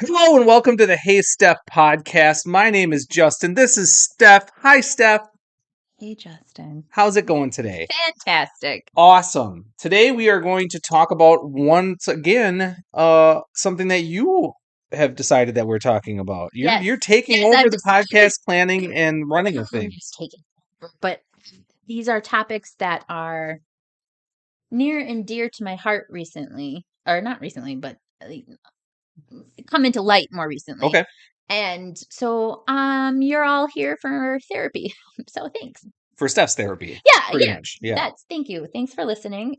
Hello and welcome to the Hey Steph podcast. My name is Justin. This is Steph. Hi, Steph. Hey, Justin. How's it going today? Fantastic. Awesome. Today we are going to talk about once again something that you have decided that we're talking about. You're taking over I've the decided. podcast planning and running of I'm things. just taking over. But these are topics that are near and dear to my heart recently, or not recently, but come into light more recently. Okay. And so, you're all here for therapy. So thanks. For Steph's therapy. Yeah, Pretty much. Yeah. thank you. Thanks for listening.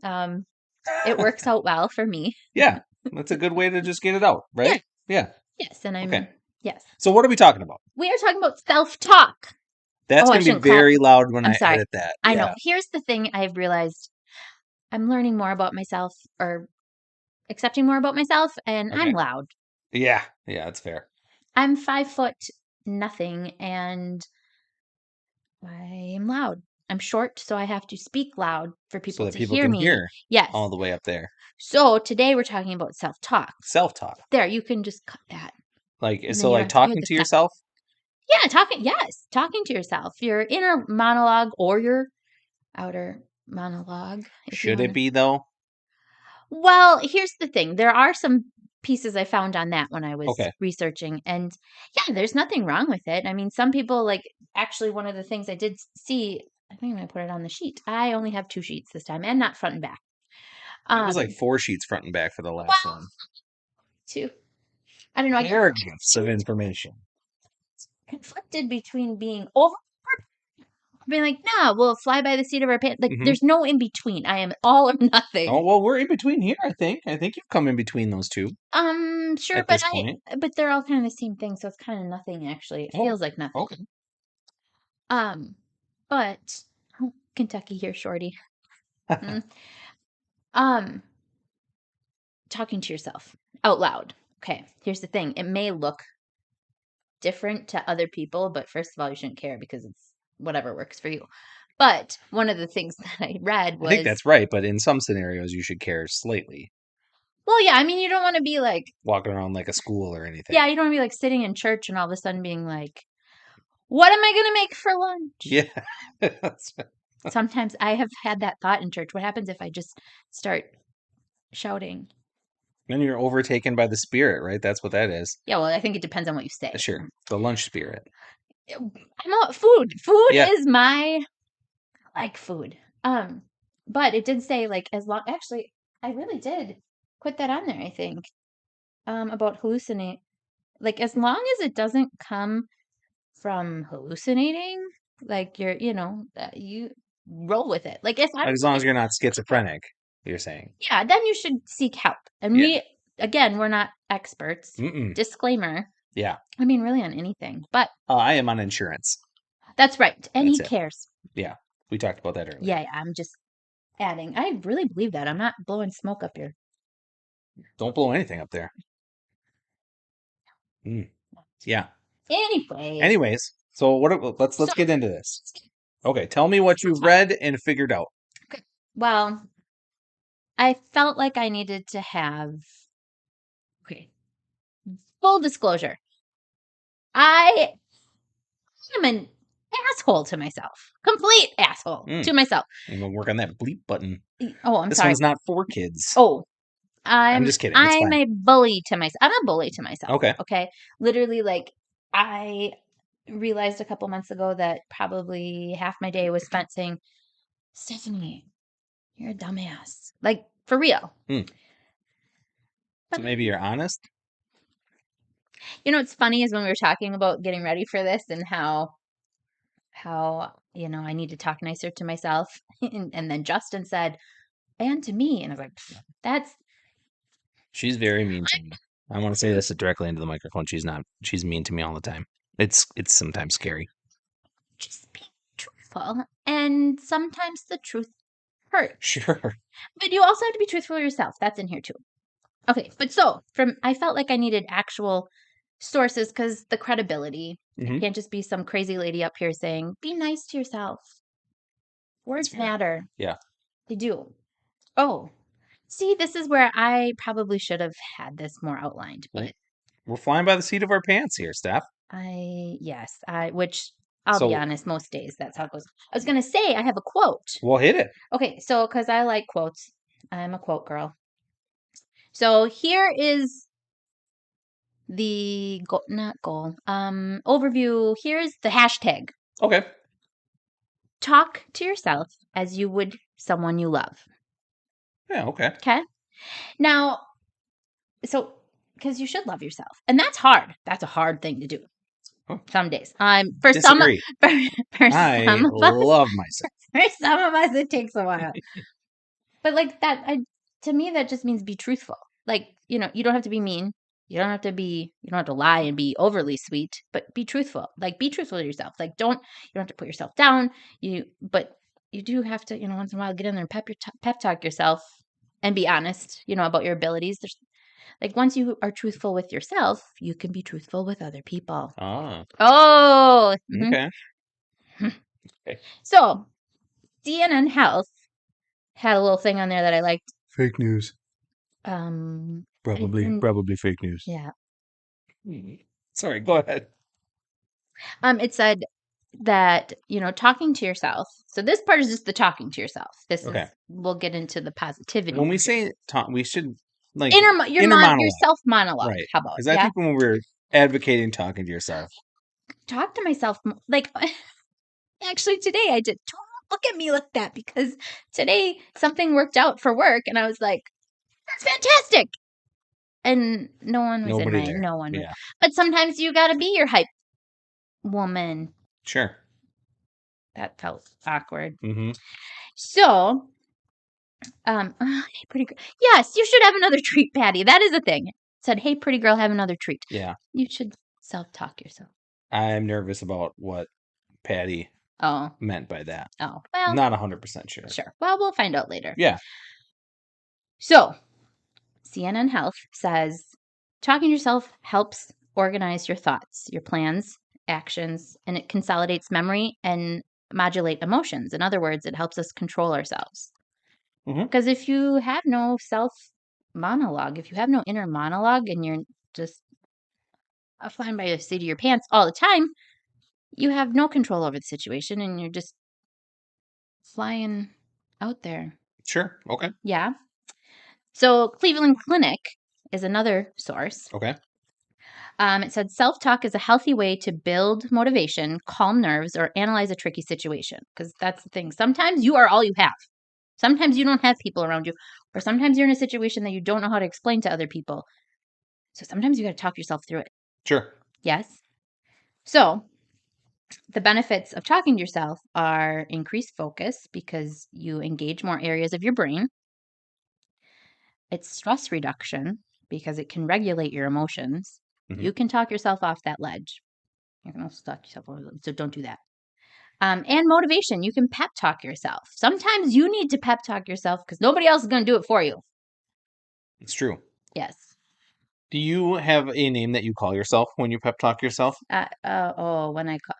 It works out well for me. Yeah. That's a good way to just get it out, right? Yeah. Yes, and Okay. yes. So what are we talking about? We are talking about self-talk. That's I going to be shouldn't clap. very loud when I'm I sorry. edit that. I Yeah. know. Here's the thing I've realized. I'm learning more about myself or accepting more about myself, and I'm Okay. loud. Yeah. Yeah, that's fair. I'm 5 foot nothing, and I am loud. I'm short, so I have to speak loud for So people that to people hear can me. hear Yes. all the way up there. So today we're talking about self-talk. Self-talk. There, you can just cut that. Like, And so then like you're talking the to cut. yourself? Yeah, talking to yourself. Your inner monologue or your outer monologue. Should it be though? Well, here's the thing. There are some pieces I found on that when I was Okay. researching, and yeah, there's nothing wrong with it. I mean, some people actually one of the things I did see, I think I'm gonna put it on the sheet. I only have 2 sheets this time and not front and back. It was like 4 sheets front and back for the last one. 2. I don't know. I Paragraphs of information. conflicted between being being like, no, we'll fly by the seat of our pants. Like, Mhm. there's no in between. I am all or nothing. Oh, well, we're in between here, I think. I think you've come in between those two Sure, at but this point. but they're all kind of the same thing, so it's kind of nothing actually. It Oh, feels like nothing. okay. But Kentucky here, shorty. Mm. Um, talking to yourself out loud. Okay, here's the thing. It may look different to other people, but first of all, you shouldn't care because it's whatever works for you. But one of the things that I read I think was, that's right, but in some scenarios you should care slightly. well, yeah, I mean, you don't want to be like Walking around like a school or anything. yeah, you don't want to be like sitting in church and all of a sudden being like, what am I going to make for lunch? Yeah. Sometimes I have had that thought in church. What happens if I just start shouting? Then you're overtaken by the spirit, right? That's what that is. Yeah, well, I think it depends on what you say. Sure. The lunch spirit. I'm all food. Food Yeah. is I like food. But it did say like as long actually I really did put that on there, I think. About hallucinate. Like as long as it doesn't come from hallucinating, like you roll with it. Like if I'm As long as you're not schizophrenic, you're saying. yeah, then you should seek help. And Yeah. we're not experts. Mm-mm. Disclaimer. Yeah. I mean, really on anything, but I am on insurance. that's right. And That's he it. cares. Yeah. We talked about that earlier. Yeah, I'm just adding. I really believe that. I'm not blowing smoke up here. Don't blow anything up there. Yeah. Anyways, so let's get into this. Okay, tell me what you've read and figured out. Okay. Well, I felt like I needed to have full disclosure. I am an asshole to myself. Complete asshole to myself. I'm gonna work on that bleep button. Oh, I'm this sorry. This one's not for kids. Oh, I'm just kidding. It's I'm fine. a bully to myself. I'm a bully to myself. Okay. Okay. Literally, like I realized a couple months ago that probably half my day was spent saying, Stephanie, you're a dumbass. Like for real. So maybe you're honest? You know what's funny is when we were talking about getting ready for this and how I need to talk nicer to myself. and then Justin said, and to me. And I was like, She's very mean to me. I want to say this directly into the microphone. She's not. She's mean to me all the time. It's sometimes scary. just be truthful. And sometimes the truth hurts. Sure. But you also have to be truthful to yourself. That's in here too. Okay, but I felt like I needed actual sources because the credibility. Mm-hmm. Can't just be some crazy lady up here saying, be nice to yourself. Words matter. Yeah. They do. Oh, see, this is where I probably should have had this more outlined. But We're flying by the seat of our pants here, Steph. Which I'll be So honest, most days that's how it goes. I was gonna say I have a quote. we'll hit it. Okay, so because I like quotes, I'm a quote girl. So here is the not goal overview. Here's the hashtag. Okay. Talk to yourself as you would someone you love. Yeah, okay. Okay. Now, so because you should love yourself, and that's hard. That's a hard thing to do. Oh, some days. For disagree. for I some of us, love myself. for some of us, it takes a while. But like that, to me, that just means be truthful. Like, you don't have to be mean. You don't have to lie and be overly sweet, but be truthful. Like, be truthful to yourself. Like, you don't have to put yourself down. But you do have to, once in a while get in there and pep talk yourself and be honest, about your abilities. There's like, once you are truthful with yourself, you can be truthful with other people. Ah. Oh, Okay. Okay. So, CNN Health had a little thing on there that I liked. Fake news. Probably fake news. Yeah. Sorry, go ahead. It said that, talking to yourself. So this part is just the talking to yourself. We'll get into the positivity. When we say talk, we should like your monologue. your self monologue. Right. How about? Because I think when we're advocating talking to yourself, talk to myself like. Actually, today I did. Don't look at me like that, because today something worked out for work, and I was like, "That's fantastic!" And no one was nobody in my there. no one. Yeah. But sometimes you got to be your hype woman. Sure. That felt awkward. Mm-hmm. So, hey, pretty girl. Yes, you should have another treat, Patty. That is a thing. It said, hey, pretty girl, have another treat. Yeah. You should self-talk yourself. I'm nervous about what Patty meant by that. Oh, well. Not 100% sure. Sure. Well, we'll find out later. Yeah. So, CNN Health says, talking to yourself helps organize your thoughts, your plans, actions, and it consolidates memory and modulate emotions. In other words, it helps us control ourselves. Because if you have no self monologue, if you have no inner monologue and you're just flying by the seat of your pants all the time, you have no control over the situation and you're just flying out there. Sure. Okay. Yeah. So Cleveland Clinic is another source. Okay. It said self-talk is a healthy way to build motivation, calm nerves, or analyze a tricky situation. Because that's the thing. Sometimes you are all you have. Sometimes you don't have people around you, or sometimes you're in a situation that you don't know how to explain to other people. So sometimes you got to talk yourself through it. Sure. Yes. So the benefits of talking to yourself are increased focus because you engage more areas of your brain. It's stress reduction because it can regulate your emotions. Mm-hmm. You can talk yourself off that ledge. You can also talk yourself over the ledge, so don't do that. And motivation. You can pep talk yourself. Sometimes you need to pep talk yourself because nobody else is going to do it for you. It's true. Yes. Do you have a name that you call yourself when you pep talk yourself? When I call,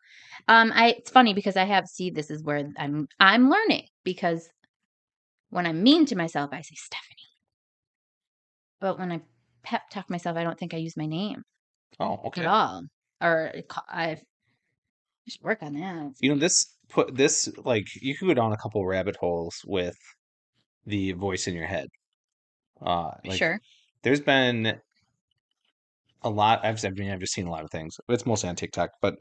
it's funny because this is where I'm learning, because when I'm mean to myself, I say Stephanie. But when I pep talk myself, I don't think I use my name. Oh, okay. At all. Or I should work on that. You could go down a couple rabbit holes with the voice in your head. Sure. There's been a lot. I've just seen a lot of things. It's mostly on TikTok, but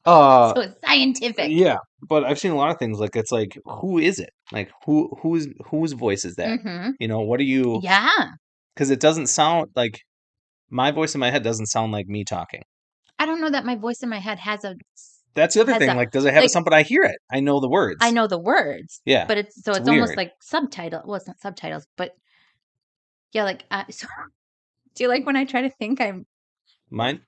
so it's scientific. Yeah, but I've seen a lot of things. Like, it's like, who is it? Like, whose voice is that? Mm-hmm. What are you? Yeah. Because it doesn't sound like my voice in my head doesn't sound like me talking. I don't know that my voice in my head has a. That's the other thing. Like, does it have a sound? But I hear it. I know the words. I know the words. Yeah. But it's almost like subtitle. Well, it's not subtitles, but yeah, like so. Do you like when I try to think I'm? Mine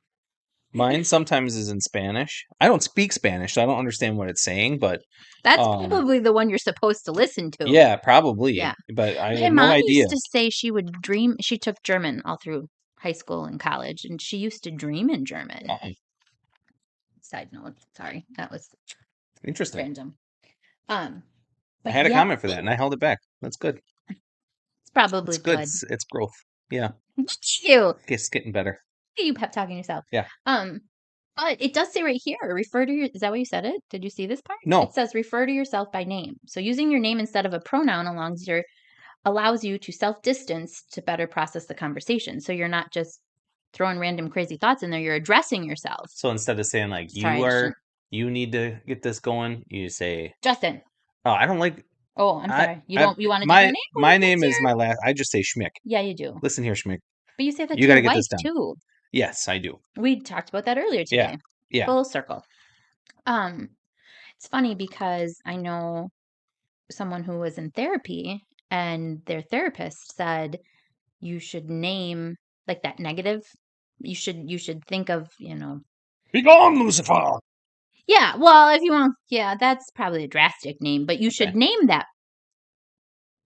sometimes is in Spanish. I don't speak Spanish, so I don't understand what it's saying. But that's probably the one you're supposed to listen to. Yeah, probably. Yeah, but I my have no mom idea. used to say she would dream. She took German all through high school and college, and she used to dream in German. Side note, sorry, that was interesting. Random. I had a comment for that, and I held it back. That's good. It's probably good. It's growth. Yeah. You. It's getting better. You pep talking yourself. Yeah. But it does say right here, refer to your, is that what you said it? Did you see this part? No. It says refer to yourself by name. So using your name instead of a pronoun allows you to self-distance to better process the conversation. So you're not just throwing random crazy thoughts in there, you're addressing yourself. So instead of saying like you need to get this going, you say Justin. Oh, I don't like Oh, I'm sorry. You want a different name? My name is my last. I just say Schmick. Yeah, you do. Listen here, Schmick. But you say that You to got to your get wife this done. too. Yes, I do. We talked about that earlier today. Yeah. Full circle. It's funny because I know someone who was in therapy and their therapist said you should name like that negative. You should think of, Be gone, Lucifer. Yeah, well, if you want, yeah, that's probably a drastic name, but you should Okay. name that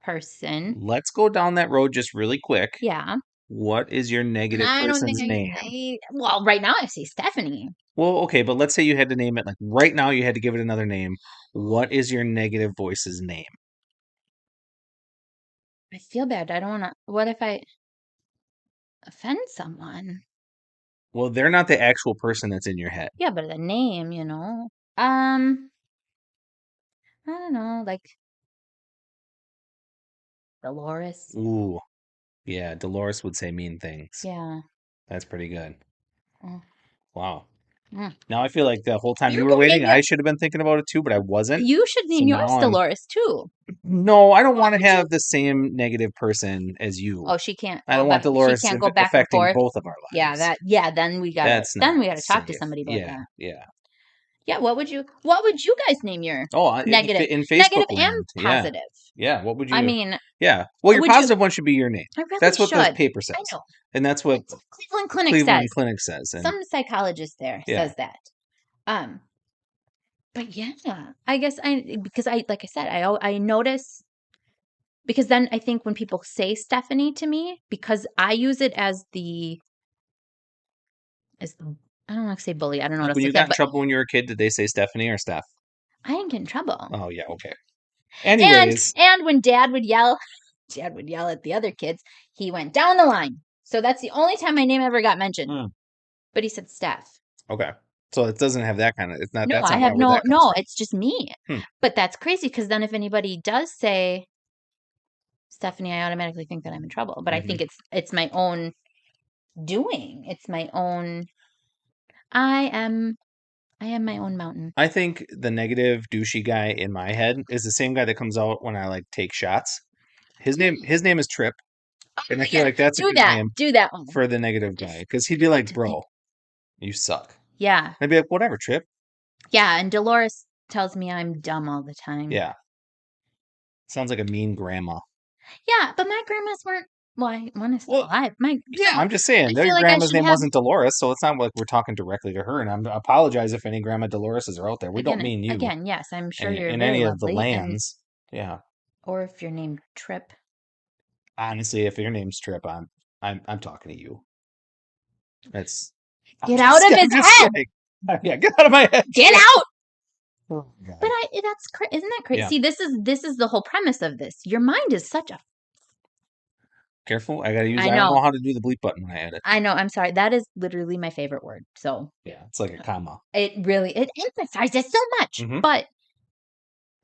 person. Let's go down that road just really quick. Yeah. What is your negative I don't person's think name? well, right now I say Stephanie. Well, okay, but let's say you had to name it like right now. You had to give it another name. What is your negative voice's name? I feel bad. I don't want to. What if I offend someone? Well, they're not the actual person that's in your head. Yeah, but the name, I don't know, like Dolores. Ooh, yeah. Dolores would say mean things. Yeah. That's pretty good. Mm. Wow. Mm. Now I feel like the whole time you You were can waiting, name your. I should have been thinking about it too, but I wasn't. You should So name yours now I'm. Dolores too. No, I don't What want to would you? have the same negative person as you. Oh, she can't I go don't want back. She Dolores can't go back and affecting forth. both of our Yeah, lives. then we gotta That's not talk to safe. somebody about Yeah, that. yeah. Yeah, what would you guys name your Oh, negative? in Facebook Negative and land. Yeah, positive. yeah. What would I you? mean, Yeah. Well, your would you? positive one should be your name. I really That's what the should. paper I says, know. and that's what That's what Cleveland Clinic Cleveland says. Clinic says. And Some psychologist there yeah, says that. But yeah, I guess because like I said, I notice because then I think when people say Stephanie to me, because I use it as the I don't want to say bully. I don't know what like else when to you say, got in but trouble when you were a kid, did they say Stephanie or Steph? I didn't get in trouble. Oh yeah, okay. And Anyways, when Dad would yell, Dad would yell at the other kids. He went down the line. So that's the only time my name ever got mentioned. But he said Steph. Okay. So it doesn't have that kind of. It's not. No, That's I not have where that comes no. from. It's just me. Hmm. But that's crazy because then if anybody does say Stephanie, I automatically think that I'm in trouble. But I think it's my own doing. It's my own. I am my own mountain. I think the negative douchey guy in my head is the same guy that comes out when I like take shots. His name is Trip, and I feel like that's a good name Do that one for the negative guy because he'd be like, "Bro, you suck." Yeah. I'd be like, "Whatever, Trip." Yeah, and Dolores tells me I'm dumb all the time. Yeah. Sounds like a mean grandma. Yeah, but my grandmas weren't. Well, one is alive. I'm just saying, their grandma's name wasn't Dolores, so it's not like we're talking directly to her. And I apologize if any grandma Doloreses are out there. We don't mean you. Again, yes, I'm sure you're in very any lovely. of the lands. Yeah. Or if you're named Trip. Honestly, if your name's Trip, I'm talking to you. That's get out of his head. Yeah, get out of my head. Get out. Oh, but isn't that crazy? Yeah. See, this is the whole premise of this. Your mind is such a. Careful, I gotta use. I don't know how to do the bleep button when I edit. I know. I'm sorry. That is literally my favorite word. So yeah, it's like a comma. It emphasizes so much, but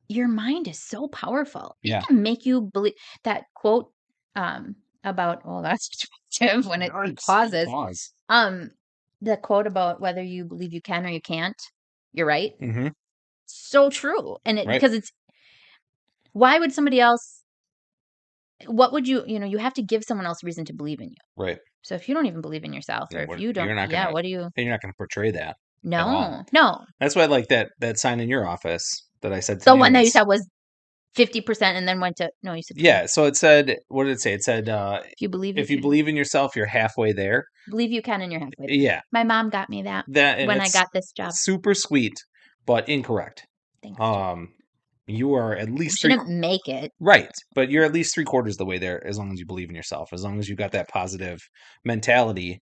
your mind is so powerful. It can make you believe that quote about that's destructive when it pauses. The quote about whether you believe you can or you can't. You're right. So true, and because it's why would somebody else? What would you you have to give someone else reason to believe in you. Right. So if you don't even believe in yourself, or if you don't, what do you? You're not going to portray that. No. That's why I like that sign in your office that I said. The one that you said was 50%, and then went to no. You said 20. Yeah. So it said, what did it say? It said, if you believe in yourself, you're halfway there. Believe you can, and you're halfway there. Yeah. My mom got me that when I got this job. Super sweet, but incorrect. Thanks. You are at least shouldn't make it right, but you're at least 3/4 of the way there. As long as you believe in yourself, as long as you've got that positive mentality,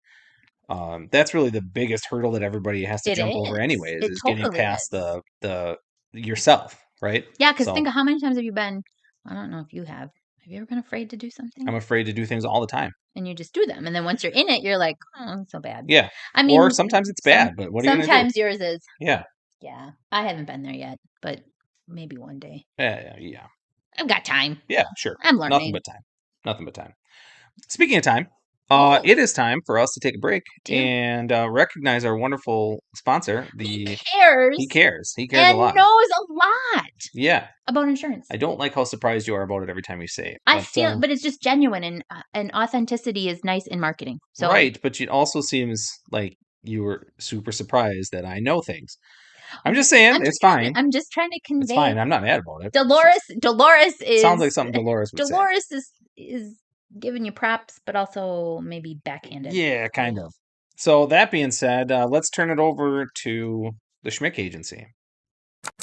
that's really the biggest hurdle that everybody has to jump over, anyways. Is getting past the yourself, right? Yeah, because think of how many times have you been? I don't know if you have Have you ever been afraid to do something? I'm afraid to do things all the time. And you just do them. And then once you're in it, you're like, oh, it's so bad. Yeah. I Or mean, sometimes it's bad, but what are you going to do? sometimes yours is. Yeah. Yeah. I haven't been there yet, but maybe one day. Yeah. I've got time. Yeah, sure. I'm learning. Nothing but time. Nothing but time. Speaking of time, Oh, it is time for us to take a break dear. and recognize our wonderful sponsor. He cares. He cares. He cares a And lot. knows a lot. Yeah. About insurance. I don't like how surprised you are about it every time you say it. I feel, but it's just genuine, and authenticity is nice in marketing. So right, but it also seems like you were super surprised that I know things. I'm just saying, it's fine. I'm just trying to convey. It's fine. I'm not mad about it. Dolores is sounds like something Dolores would say. Dolores is giving you props, but also maybe backhanded. Yeah, kind of. So that being said, let's turn it over to the Schmick Agency.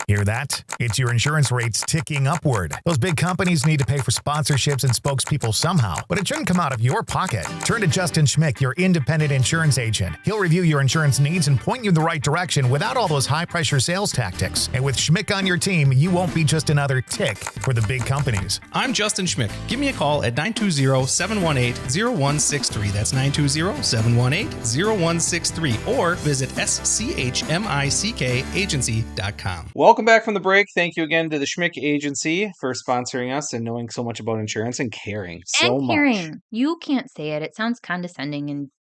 Hear that? It's your insurance rates ticking upward. Those big companies need to pay for sponsorships and spokespeople somehow, but it shouldn't come out of your pocket. Turn to Justin Schmick, your independent insurance agent. He'll review your insurance needs and point you in the right direction without all those high-pressure sales tactics. And with Schmick on your team, you won't be just another tick for the big companies. I'm Justin Schmick. Give me a call at 920-718-0163. That's 920-718-0163. Or visit schmickagency.com. Welcome back from the break. Thank you again to the Schmick Agency for sponsoring us and knowing so much about insurance and caring so much. You can't say it. It sounds condescending and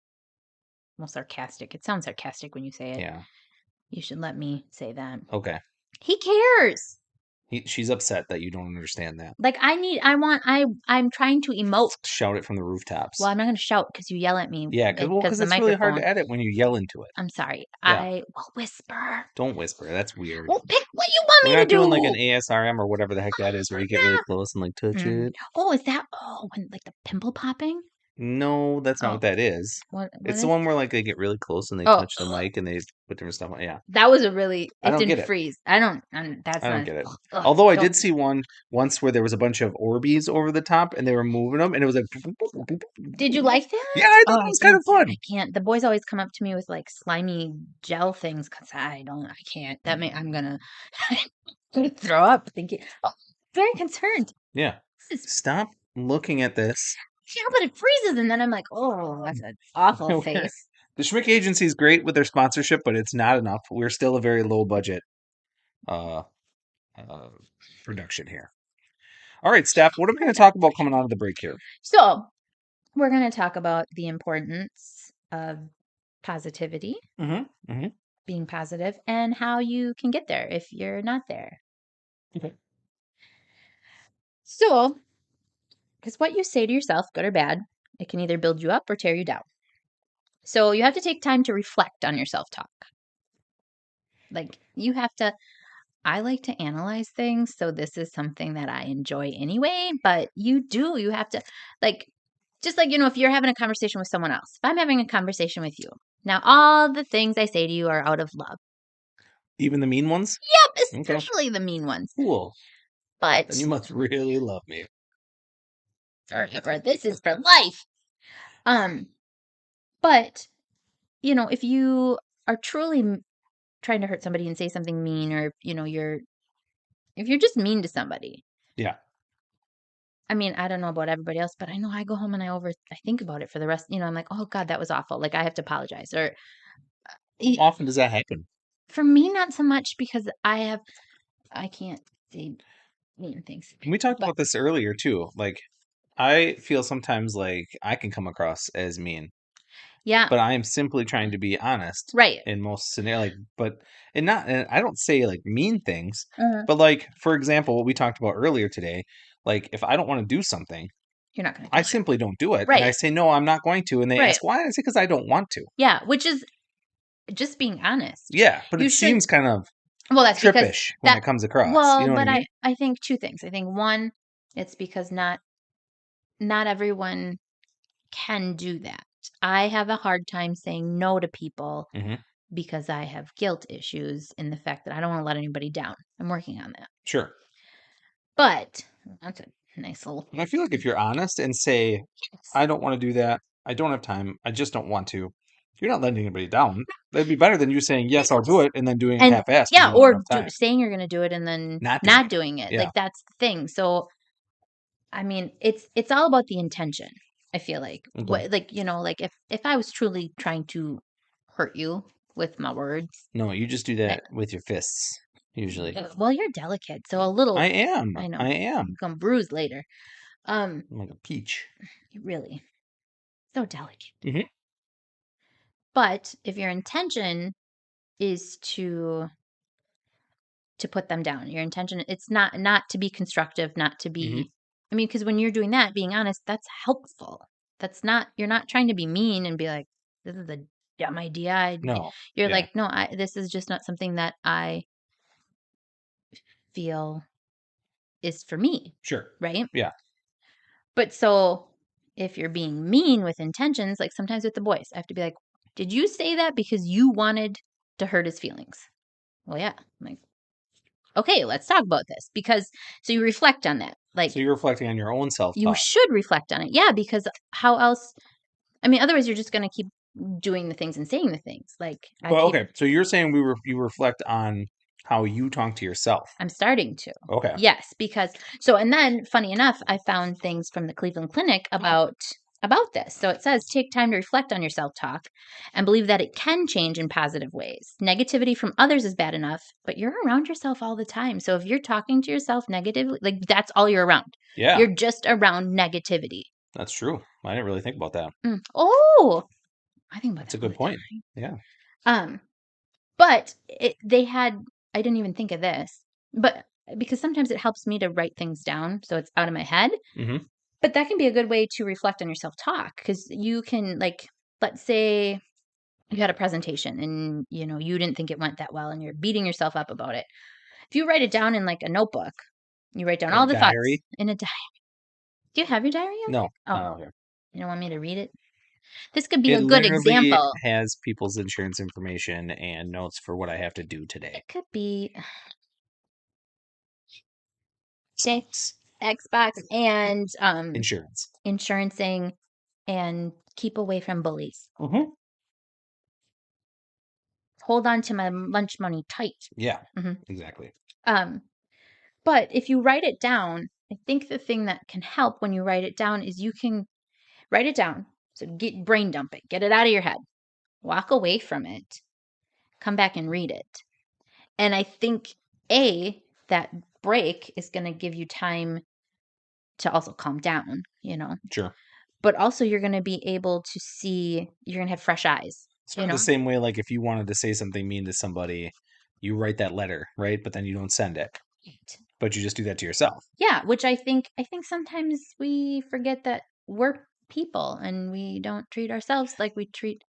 well, sarcastic. It sounds sarcastic when you say it. Yeah. You should let me say that. Okay. He cares. She's upset that you don't understand that. Like I'm trying to emote. Shout it from the rooftops. Well, I'm not going to shout because you yell at me. Yeah, because it's really hard to edit when you yell into it. I'm sorry. Yeah. I will whisper. Don't whisper. That's weird. Well, pick what you want me to do. We're not doing like an ASRM or whatever the heck that is, where you get really close and like touch it. Oh, is that? Oh, when like the pimple popping? No, that's not what that is. What it's the one where like they get really close and they touch the mic and they put different stuff on. Yeah, that was a really. I don't didn't get it. freeze. I don't get it. Although I did see one once where there was a bunch of Orbeez over the top and they were moving them and it was like. Did you like that? Yeah, I thought it was kind of fun. I can't. The boys always come up to me with like slimy gel things because I can't. I'm gonna throw up thinking. Oh, very concerned. Yeah. Stop looking at this. Yeah, but it freezes, and then I'm like, oh, that's an awful face. The Schmick Agency is great with their sponsorship, but it's not enough. We're still a very low budget production here. All right, Steph, what are we going to talk about coming out of the break here? So, we're going to talk about the importance of positivity, being positive, and how you can get there if you're not there. Okay. So, because what you say to yourself, good or bad, it can either build you up or tear you down. So you have to take time to reflect on your self-talk. Like you have to, I like to analyze things. So this is something that I enjoy anyway, but you have to just like, if you're having a conversation with someone else, if I'm having a conversation with you, now all the things I say to you are out of love. Even the mean ones? Yep, especially the mean ones. Cool. But then you must really love me. Forever. This is for life. But if you are truly trying to hurt somebody and say something mean, or if you're just mean to somebody. Yeah. I mean, I don't know about everybody else, but I know I go home and I think about it for the rest. I'm like, oh God, that was awful. Like I have to apologize. Or how often does that happen? For me, not so much because I can't say mean things. We talked about this earlier too. Like I feel sometimes like I can come across as mean. Yeah. But I am simply trying to be honest. Right. In most scenarios. And I don't say like mean things, but like, for example, what we talked about earlier today, like if I don't want to do something, you're not going to. I simply don't do it. Right. And I say, no, I'm not going to. And they ask why? I say, because I don't want to. Yeah. Which is just being honest. Yeah. But it seems kind of that's trippish when it comes across. Well, you know but what I mean? I think two things. I think one, it's because not everyone can do that. I have a hard time saying no to people because I have guilt issues in the fact that I don't want to let anybody down. I'm working on that. Sure. But that's a nice little. And I feel like if you're honest and say, I don't want to do that. I don't have time. I just don't want to. You're not letting anybody down. That'd be better than you saying, yes, I'll do it, and then doing it half-assed. Yeah, or saying you're going to do it and then not doing it. Yeah. Like, that's the thing. So I mean, it's all about the intention. I feel like, Okay. like like if I was truly trying to hurt you with my words, No, you just do that with your fists usually. well, you're delicate, so a little. I am. I know. I am. You become bruised later. I'm like a peach. Really, so delicate. Mm-hmm. But if your intention is to put them down, your intention, it's not to be constructive, not to be. Mm-hmm. I mean, because when you're doing that, being honest, that's helpful. That's not. You're not trying to be mean and be like, "This is a dumb idea." No. You're Yeah. like, "No, this is just not something that I feel is for me." Sure. Right? Yeah. But so if you're being mean with intentions, like sometimes with the boys, I have to be like, "Did you say that because you wanted to hurt his feelings?" Well, yeah. I'm like, okay, let's talk about this, because so you reflect on that. Like, so you're reflecting on your own self-talk. You should reflect on it. Yeah, because how else? I mean, otherwise you're just going to keep doing the things and saying the things. Like, okay. So you're saying you reflect on how you talk to yourself. I'm starting to. Okay. Yes, because and then funny enough, I found things from the Cleveland Clinic about this. So it says take time to reflect on your self-talk and believe that it can change in positive ways. Negativity from others is bad enough, but you're around yourself all the time. So if you're talking to yourself negatively, like that's all you're around. Yeah. You're just around negativity. That's true. I didn't really think about that. Oh, I think about That's a that all good the point. time. Yeah. But they had, I didn't even think of this, but because sometimes it helps me to write things down so it's out of my head. Mm-hmm. But that can be a good way to reflect on your self-talk, because you can, like, let's say you had a presentation and you didn't think it went that well and you're beating yourself up about it. If you write it down in like a notebook, you write down all the diary? thoughts in a diary. Do you have your diary yet? No. Oh, Okay. You don't want me to read it? This could be It a good literally example. has people's insurance information and notes for what I have to do today. It could be Xbox and Insurance. insurancing and keep away from bullies. Mm-hmm. Hold on to my lunch money tight. Yeah, Mhm. exactly. But if you write it down, I think the thing that can help when you write it down is you can write it down. So brain dump it, get it out of your head, walk away from it, come back and read it. And I think that break is going to give you time to also calm down, Sure. But also you're going to be able to see, you're going to have fresh eyes. Sort of the same way, like if you wanted to say something mean to somebody, you write that letter, right? But then you don't send it. Right. But you just do that to yourself. Yeah, which I think sometimes we forget that we're people and we don't treat ourselves like we treat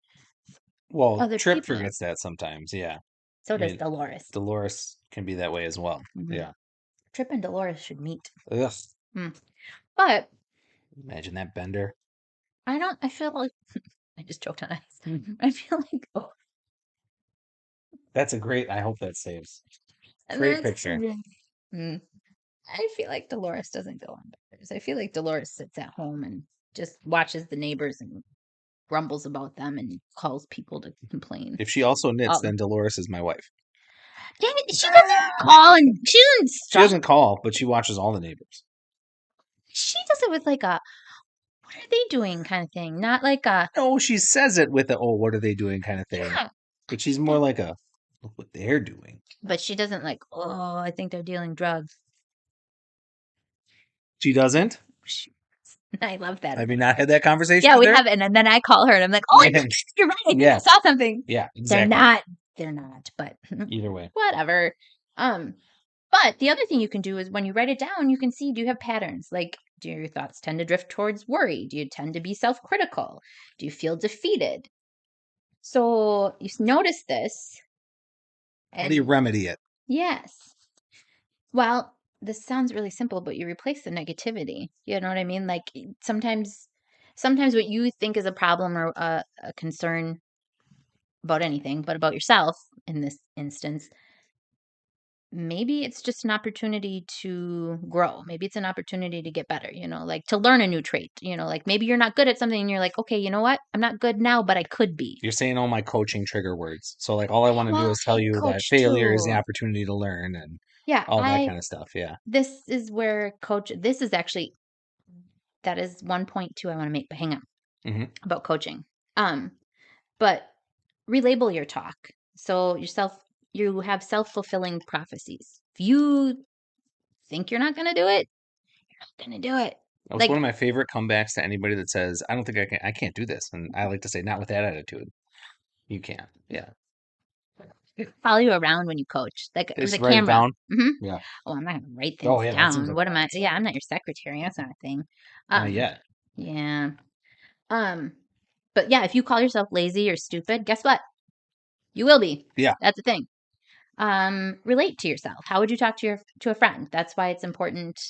other Trip people. forgets that sometimes, yeah. So does Dolores. Dolores can be that way as well. Mm-hmm. Yeah. Trip and Dolores should meet. Ugh. But imagine that bender. I feel like I just choked on ice. I feel like That's I hope that saves. Great picture. I feel like Dolores doesn't go on benders. I feel like Dolores sits at home and just watches the neighbors and grumbles about them and calls people to complain. If she also knits, then Dolores is my wife. Dang it, she doesn't call and she doesn't She doesn't call, but she watches all the neighbors. She does it with like a, what are they doing kind of thing. Not like a... No, she says it with a, oh, what are they doing kind of thing. Yeah. But she's more like a, look what they're doing. But she doesn't like, oh, I think they're dealing drugs. She doesn't? I love that. Have you not had that conversation? Yeah, with we her? haven't. And then I call her and I'm like, oh, you're right. I saw something. Yeah, exactly. They're not, but either way. Whatever. But the other thing you can do is when you write it down, you can see, do you have patterns? Like, do your thoughts tend to drift towards worry? Do you tend to be self-critical? Do you feel defeated? So you notice this. How do you remedy it? Yes. Well, this sounds really simple, but you replace the negativity. You know what I mean? Like sometimes what you think is a problem or a concern about anything, but about yourself in this instance, maybe it's just an opportunity to grow. Maybe it's an opportunity to get better, like to learn a new trait, like maybe you're not good at something and you're like, okay, you know what? I'm not good now, but I could be. You're saying all my coaching trigger words. So like all I want to do is tell you that failure is the opportunity to learn and all that kind of stuff. Yeah. This is where this is actually that is one point too I want to make, but hang on. Mm-hmm. About coaching. But relabel your talk. So you have self-fulfilling prophecies. If you think you're not going to do it, you're not going to do it. That was one of my favorite comebacks to anybody that says, I don't think I can't do this. And I like to say, not with that attitude. You can't. Yeah. Follow you around when you coach. Like Just the write it camera. down. Mm-hmm. Yeah. Oh, I'm not going to write Oh, things yeah. That seems down. like What am I? Yeah, I'm not your secretary. That's not a thing. not yet. Yeah. But yeah, if you call yourself lazy or stupid, guess what? You will be. Yeah. That's the thing. Relate to yourself. How would you talk to a friend? That's why it's important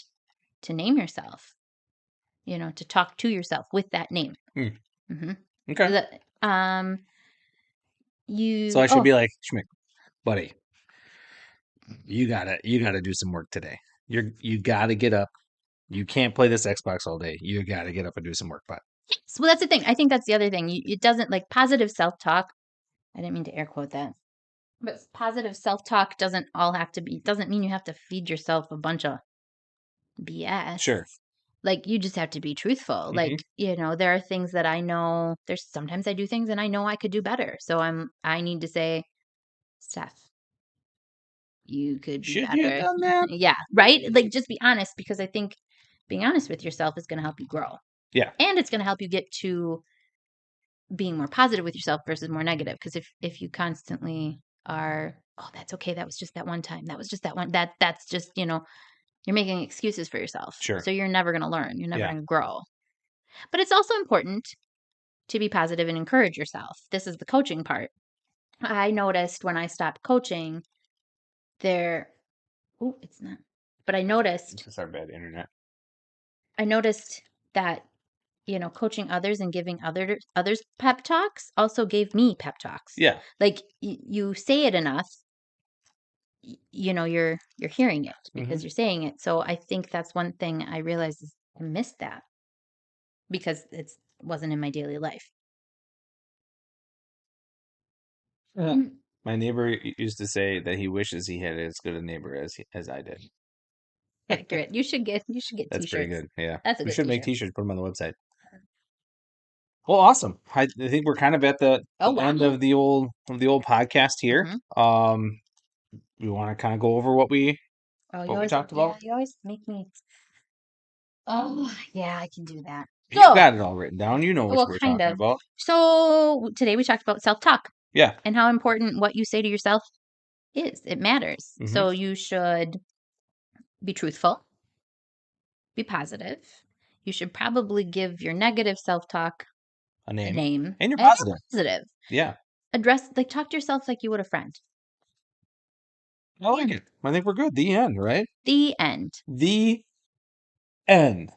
to name yourself. To talk to yourself with that name. Mm-hmm. Okay. So I should be like, Schmick, buddy, you gotta do some work today. You gotta get up. You can't play this Xbox all day. You gotta get up and do some work, bud. Yes. Well, that's the thing. I think that's the other thing. It doesn't like positive self-talk. I didn't mean to air quote that. But positive self-talk doesn't mean you have to feed yourself a bunch of BS. Sure. Like you just have to be truthful. Mm-hmm. Like, there are things that I know sometimes I do things and I know I could do better. So I need to say, Steph, you could be Should better. you have done that? Yeah, right? Like just be honest, because I think being honest with yourself is going to help you grow. Yeah. And it's going to help you get to being more positive with yourself versus more negative. Because if you constantly are, oh, that's okay, that was just that one time. That was just that one. That's just, you're making excuses for yourself. Sure. So you're never going to learn. You're never going to grow. But it's also important to be positive and encourage yourself. This is the coaching part. I noticed when I stopped coaching, it's not. But I noticed. It's our bad internet. I noticed that, coaching others and giving others pep talks also gave me pep talks. Yeah. Like you say it enough, you're hearing it because you're saying it. So I think that's one thing I realized is I missed that because it wasn't in my daily life. My neighbor used to say that he wishes he had as good a neighbor as I did. Accurate. You should get That's t-shirts. pretty good. Yeah. That's a good We should make t-shirt. t-shirts, put them on the website. Well, awesome. I think we're kind of at the end of the old podcast here. We want to kind of go over what we talked about. You always make me. Oh, yeah, I can do that. You got it all written down. You know what we're talking about. So today we talked about self-talk. Yeah. And how important what you say to yourself is. It matters. Mm-hmm. So you should be truthful, be positive. You should probably give your negative self-talk a name. And you're positive. Yeah. Talk to yourself like you would a friend. I like it. I think we're good. The end, right? The end. The end.